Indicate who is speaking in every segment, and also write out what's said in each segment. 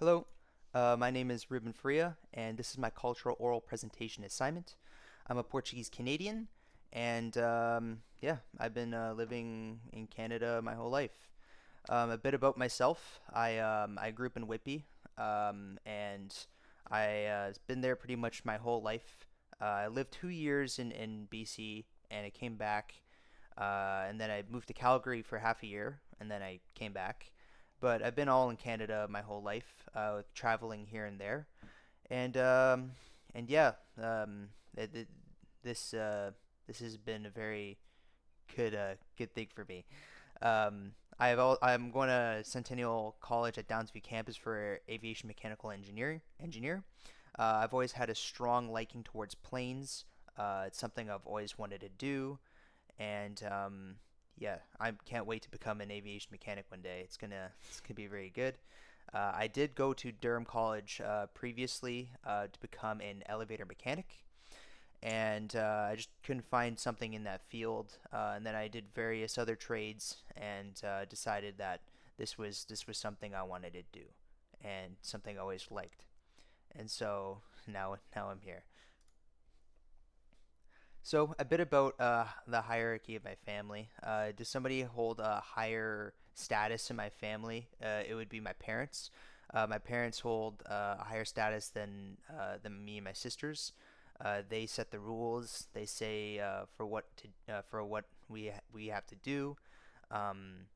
Speaker 1: Hello, my name is Ruben Faria, and this is my cultural oral presentation assignment. I'm a Portuguese Canadian, and yeah, I've been living in Canada my whole life. A bit about myself: I grew up in Whitby, and I been there pretty much my whole life. I lived 2 years in BC, and I came back, and then I moved to Calgary for half a year, and then I came back. But I've been all in Canada my whole life, traveling here and there, and um, and yeah, it, it, this this has been a very good thing for me. I'm going to Centennial College at Downsview campus for aviation mechanical engineer. I've always had a strong liking towards planes. It's something I've always wanted to do, and yeah, I can't wait to become an aviation mechanic one day. It's gonna be very good. I did go to Durham College previously to become an elevator mechanic, and I just couldn't find something in that field. And then I did various other trades and decided that this was something I wanted to do, and something I always liked. And so now I'm here. So a bit about the hierarchy of my family. Does somebody hold a higher status in my family? It would be my parents. My parents hold a higher status than me and my sisters. They set the rules. They say for what we have to do, um,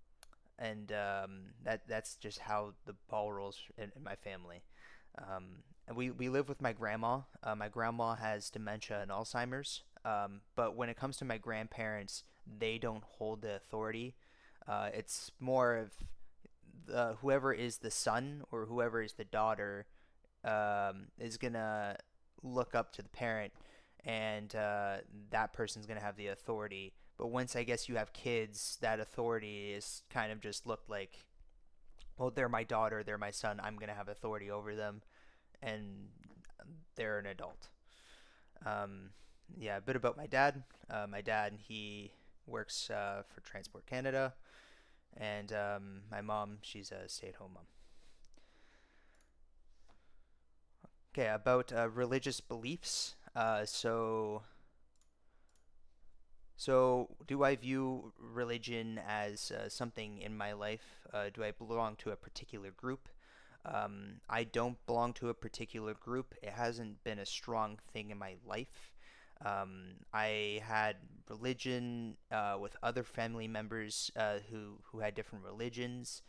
Speaker 1: and that's just how the ball rolls in my family. And we live with my grandma. My grandma has dementia and Alzheimer's. But when it comes to my grandparents, they don't hold the authority. It's more of whoever is the son or whoever is the daughter is gonna look up to the parent, and that person's gonna have the authority. But once I guess you have kids, that authority is kind of just looked like, well, they're my daughter, they're my son, I'm gonna have authority over them, and they're an adult. Um, yeah, a bit about my dad. My dad, he works for Transport Canada, and my mom, she's a stay-at-home mom. Okay, about religious beliefs. So do I view religion as something in my life? Do I belong to a particular group? I don't belong to a particular group. It hasn't been a strong thing in my life. I had religion with other family members who had different religions.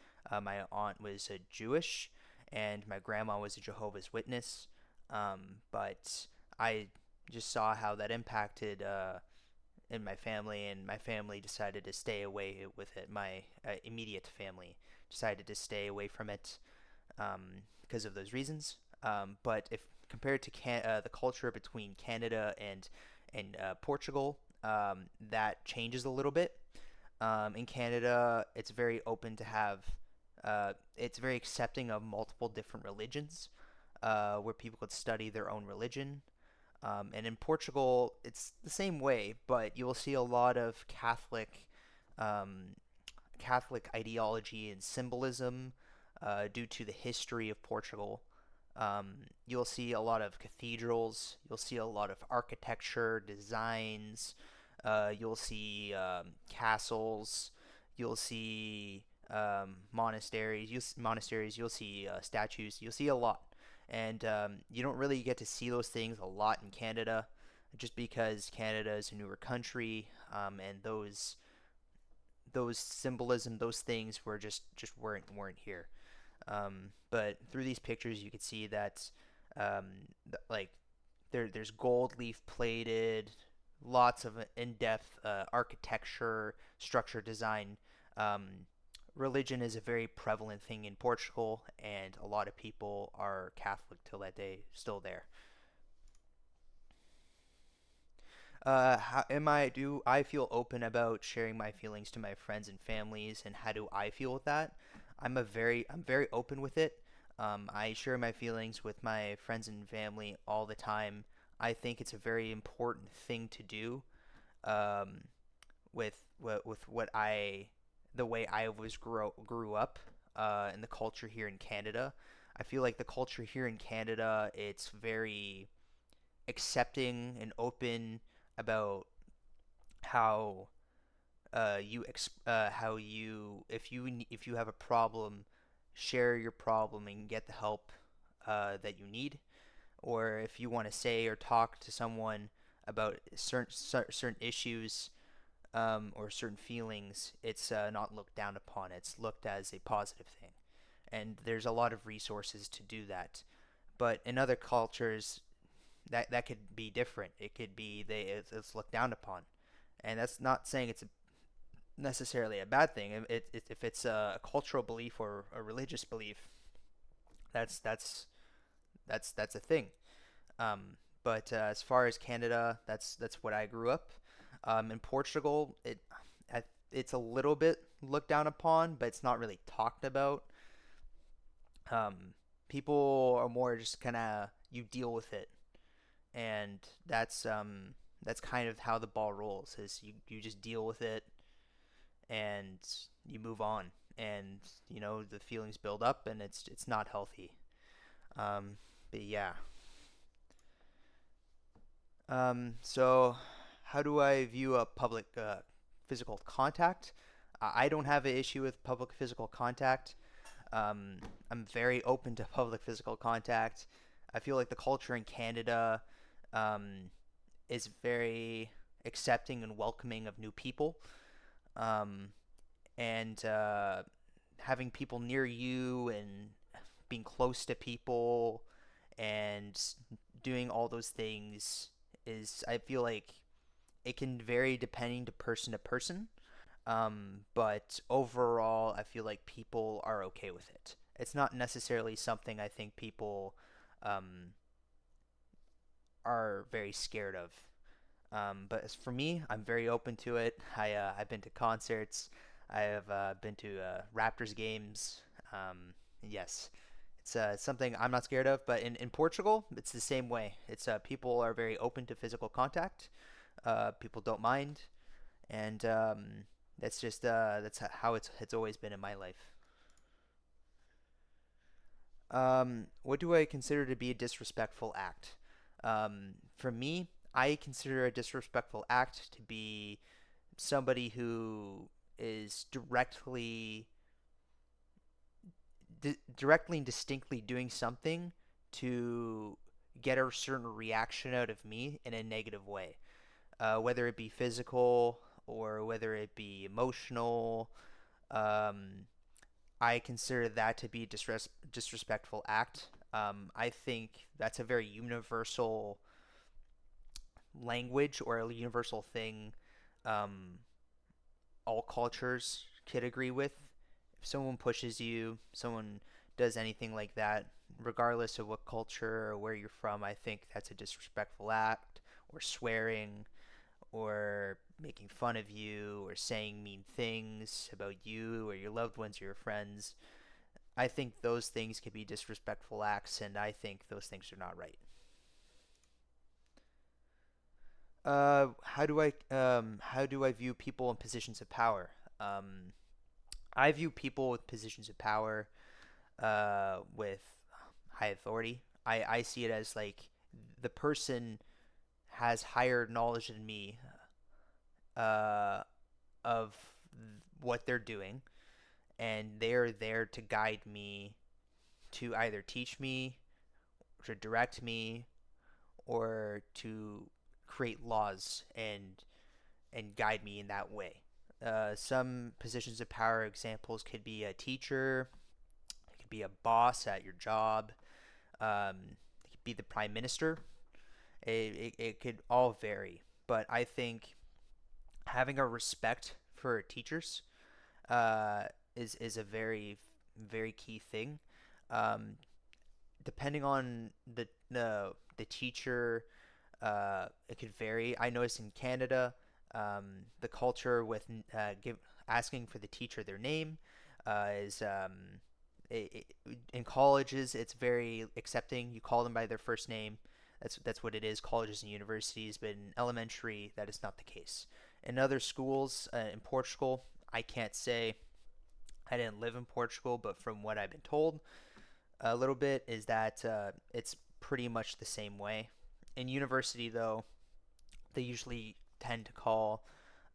Speaker 1: My aunt was a Jewish, and my grandma was a Jehovah's Witness. But I just saw how that impacted in my family, and my family decided to stay away with it. My immediate family decided to stay away from it because of those reasons. But if compared to the culture between Canada and Portugal, that changes a little bit. In Canada, it's very open to have. It's very accepting of multiple different religions, where people could study their own religion. And in Portugal, it's the same way, but you will see a lot of um, Catholic ideology and symbolism due to the history of Portugal. You'll see a lot of cathedrals. You'll see a lot of architecture, designs. You'll see castles. You'll see monasteries. You'll see statues. You'll see a lot, and you don't really get to see those things a lot in Canada, just because Canada is a newer country, and those symbolism, those things just weren't here. But through these pictures, you could see that like there's gold leaf plated, lots of in-depth architecture, structure design. Um, Religion is a very prevalent thing in Portugal, and a lot of people are Catholic till that day, still there. How am I? Do I feel open about sharing my feelings to my friends and families, and how do I feel with that? I'm very open with it. I share my feelings with my friends and family all the time. I think it's a very important thing to do. Um, with what I the way I was grew up in the culture here in Canada. I feel like the culture here in Canada, it's very accepting and open about how how you if you have a problem, share your problem and get the help that you need, or if you want to say or talk to someone about certain issues or certain feelings, it's not looked down upon. It's looked as a positive thing, and there's a lot of resources to do that. But in other cultures, that could be different. It could be it's looked down upon, and that's not saying it's necessarily a bad thing. If it's a cultural belief or a religious belief, that's that's that's a thing. But as far as Canada, that's what I grew up. In Portugal, it's a little bit looked down upon, but it's not really talked about. Um, People are more just kind of you deal with it, and that's kind of how the ball rolls. Is you just deal with it and you move on, and the feelings build up, and it's not healthy. Um, but yeah. So how do I view a public physical contact? I don't have an issue with public physical contact. Um, I'm very open to public physical contact. I feel like the culture in Canada um, is very accepting and welcoming of new people. Um, and Having people near you and being close to people and doing all those things is, I feel like it can vary depending to person. But overall, I feel like people are okay with it. It's not necessarily something I think people um, are very scared of. But as for me, I'm very open to it. I've been to concerts. I have been to Raptors games. Yes, it's something I'm not scared of. But in Portugal, it's the same way. It's people are very open to physical contact. People don't mind, and that's how it's always been in my life. What do I consider to be a disrespectful act? For me, I consider a disrespectful act to be somebody who is directly and distinctly doing something to get a certain reaction out of me in a negative way, whether it be physical or whether it be emotional. Um, I consider that to be a disrespectful act. I think that's a very universal language or a universal thing um, all cultures could agree with. If someone pushes you, someone does anything like that, regardless of what culture or where you're from, I think that's a disrespectful act, or swearing, or making fun of you, or saying mean things about you or your loved ones or your friends. I think those things can be disrespectful acts, and I think those things are not right. How do I view people in positions of power? Um, I view people with positions of power with high authority. I see it as like the person has higher knowledge than me uh, of what they're doing, and they're there to guide me, to either teach me, to direct me, or to create laws and guide me in that way. Some positions of power examples could be a teacher, it could be a boss at your job, it could be the prime minister. It could all vary, but I think having a respect for teachers uh, is a very key thing. Um, Depending on the teacher, it could vary. I noticed in Canada, the culture with asking for the teacher their name is in colleges it's very accepting. You call them by their first name. That's what it is. Colleges and universities, but in elementary, that is not the case. In other schools in Portugal, I can't say I didn't live in Portugal, but from what I've been told, a little bit is that it's pretty much the same way. In university, though, they usually tend to call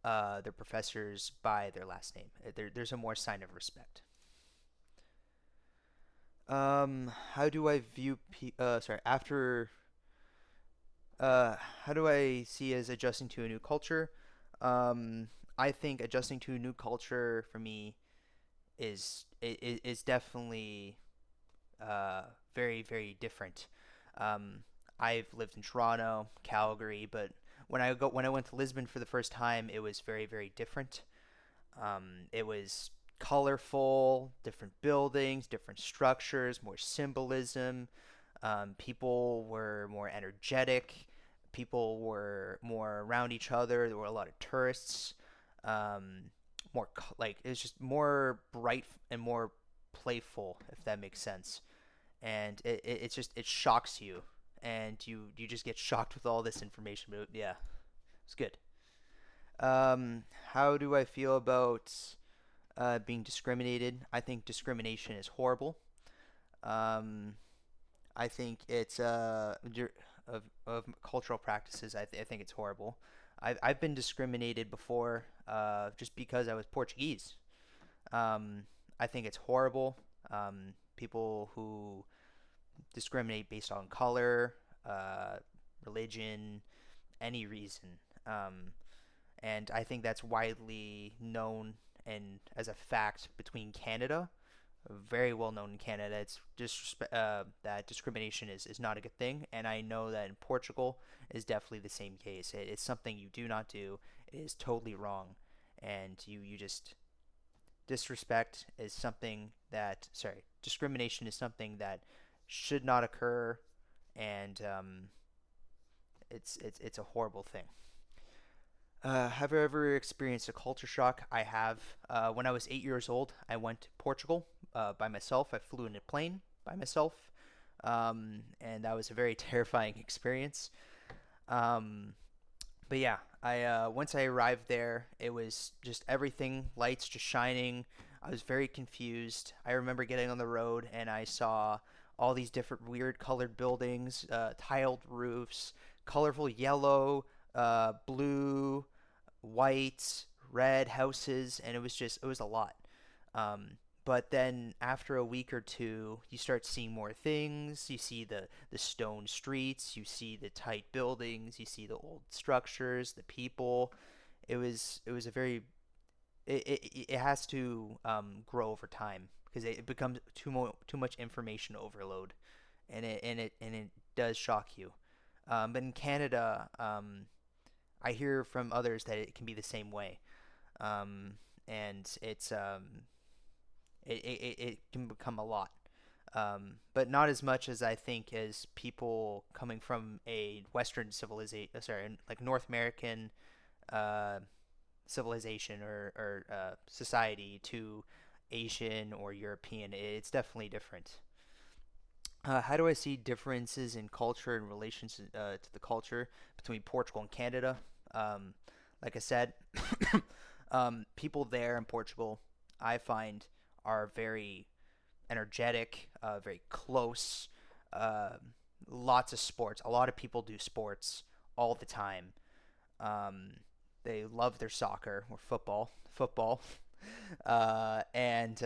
Speaker 1: their professors by their last name. There's a more sign of respect. How do I view sorry, after how do I see as adjusting to a new culture? Um, I think adjusting to a new culture for me is definitely uh very very different. Um, I've lived in Toronto, Calgary, but when I went to Lisbon for the first time, it was very very different. It was colorful, different buildings, different structures, more symbolism. People were more energetic. People were more around each other. There were a lot of tourists. Um, like it was just more bright and more playful, if that makes sense. And it's just it shocks you, and you just get shocked with all this information. But yeah, it's good. How do I feel about being discriminated? I think discrimination is horrible. Um, I think it's of cultural practices. I think it's horrible. I've been discriminated before just because I was Portuguese. Um, I think it's horrible. People who discriminate based on color, uh, religion, any reason. Um, and I think that's widely known and as a fact between Canada, very well known in Canada. It's that discrimination is not a good thing, and I know that in Portugal is definitely the same case. It's something you do not do. It is totally wrong, and you just disrespect is something that discrimination is something that should not occur, and it's a horrible thing. Have I ever experienced a culture shock? I have. When I was 8 years old, I went to Portugal by myself. I flew in a plane by myself, and that was a very terrifying experience. Um, but yeah, I once I arrived there, it was just everything, lights just shining. I was very confused. I remember getting on the road and I saw all these different weird colored buildings, tiled roofs, colorful yellow, blue, white, red houses, and it was a lot. Um, but then after a week or two, you start seeing more things. You see the stone streets, you see the tight buildings, you see the old structures, the people. It was a very it has to grow over time because it becomes too much information overload, and it does shock you. But in Canada, I hear from others that it can be the same way, um, and it can become a lot, but not as much as I think as people coming from a Western civilization, sorry, like North American uh, civilization or society to Asian or European. It's definitely different. How do I see differences in culture and relations to the culture between Portugal and Canada? Um, like I said, people there in Portugal, I find, are very energetic, very close. Uh, Lots of sports. A lot of people do sports all the time. Um, they love their soccer or football, and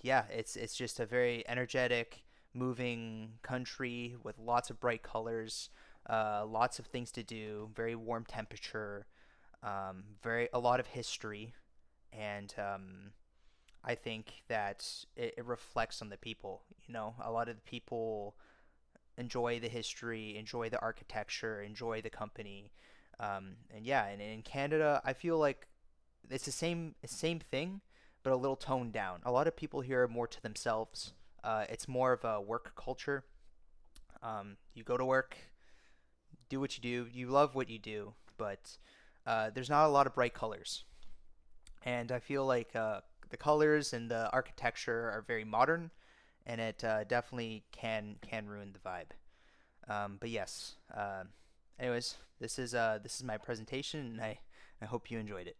Speaker 1: yeah, it's just a very energetic, moving country with lots of bright colors, lots of things to do, very warm temperature, very a lot of history, and I think that it reflects on the people. You know, a lot of the people enjoy the history, enjoy the architecture, enjoy the company. And yeah, and in Canada, I feel like it's the same thing, but a little toned down. A lot of people here are more to themselves. It's more of a work culture. You go to work, do what you do, you love what you do, but there's not a lot of bright colors. And I feel like the colors and the architecture are very modern, and it definitely can ruin the vibe. But yes. Anyways, this is my presentation, and I hope you enjoyed it.